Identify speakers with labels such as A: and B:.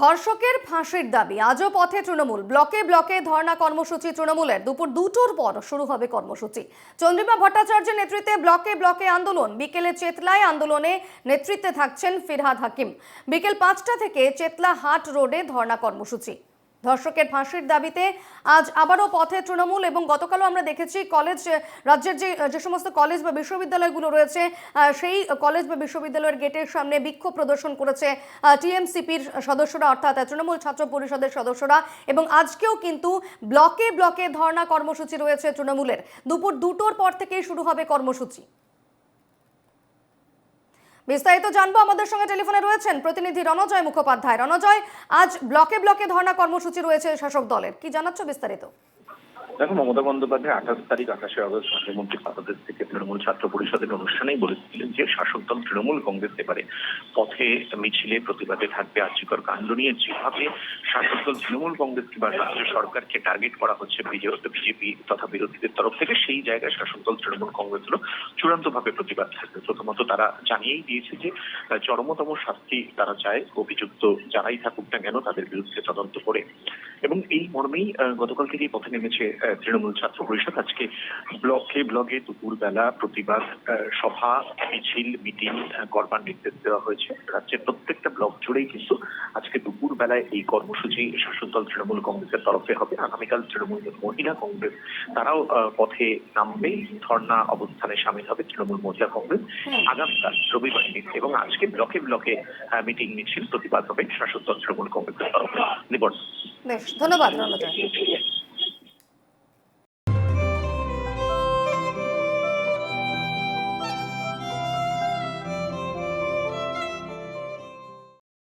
A: ধর্ষকের ফাঁসির দাবি আজও পথে তৃণমূল। ব্লকে ব্লকে ধর্ণা কর্মসূচি তৃণমূলের। দুপুর 2টোর পর শুরু হবে কর্মসূচি। চন্দ্রিমা ভট্টাচার্যের নেতৃত্বে ব্লকে ব্লকে আন্দোলন। বিকেলে চেতলায় আন্দোলনে নেতৃত্বে থাকছেন ফিরহাদ হাকিম। বিকেল 5টা থেকে চেতলা হাট রোডে ধর্ণা কর্মসূচি। ধর্ষকের ফাঁসির দাবিতে আজ আবারও পথে তৃণমূল। এবং গতকালও আমরা দেখেছি কলেজ, রাজ্যের যে সমস্ত কলেজ বা বিশ্ববিদ্যালয়গুলো রয়েছে সেই কলেজ বা বিশ্ববিদ্যালয়ের গেটের সামনে বিক্ষোভ প্রদর্শন করেছে টিএমসিপির সদস্যরা, অর্থাৎ তৃণমূল ছাত্র পরিষদের সদস্যরা। এবং আজকেও কিন্তু ব্লকে ব্লকে ধর্ণা কর্মসূচি রয়েছে তৃণমূলের। দুপুর 2টোর পর থেকেই শুরু হবে কর্মসূচি। বিস্তারিত জানবো, আমাদের সঙ্গে টেলিফোনে রয়েছেন প্রতিনিধি রণজয় মুখোপাধ্যায়। রণজয়, আজ ব্লকে ব্লকে ধর্ণা কর্মসূচি রয়েছে শাসক দলের, কি জানাচ্ছ বিস্তারিত?
B: দেখো, মমতা বন্দ্যোপাধ্যায় 28 আগস্ট মুখ্যমন্ত্রী বাংলাদেশ থেকে তৃণমূল ছাত্র পরিষদের অনুষ্ঠানেই বলেছিলেন যে শাসক দল তৃণমূল কংগ্রেস এবারে পথে মিছিলে প্রতিবাদে থাকবে। আর্যিকর কাণ্ড নিয়ে যেভাবে শাসক দল তৃণমূল কংগ্রেস কিংবা রাজ্য সরকারকে টার্গেট করা হচ্ছে বিজেপি তথা বিরোধীদের তরফ থেকে, সেই জায়গায় শাসক দল তৃণমূল কংগ্রেসেরও চূড়ান্তভাবে প্রতিবাদ থাকবে। প্রথমত তারা জানিয়েই দিয়েছে যে চরমতম শাস্তি তারা চায়, অভিযুক্ত যারাই থাকুক না কেন তাদের বিরুদ্ধে তদন্ত করে। এবং এই মর্মেই গতকাল থেকেই পথে নেমেছে তৃণমূল ছাত্র পরিষদ। আজকে ব্লকে ব্লকে দুপুরবেলা প্রতিবাদ সভা, মিছিল, মিটিং করবার নির্দেশ দেওয়া হয়েছে। রাজ্যের প্রত্যেকটা ব্লক জুড়েই কিন্তু আজকে দুপুর বেলায় এই কর্মসূচি শাসক দল তৃণমূল কংগ্রেসের তরফে হবে। আগামীকাল তৃণমূল মহিলা কংগ্রেস তারাও পথে নামবে, ধর্ণা অবস্থানে সামিল হবে তৃণমূল মহিলা কংগ্রেস। আগামীকাল রবিবার দিন এবং আজকে ব্লকে ব্লকে মিটিং, মিছিল, প্রতিবাদ হবে শাসক দল তৃণমূল কংগ্রেসের তরফে।
A: বেশ, ধন্যবাদ রণজয়।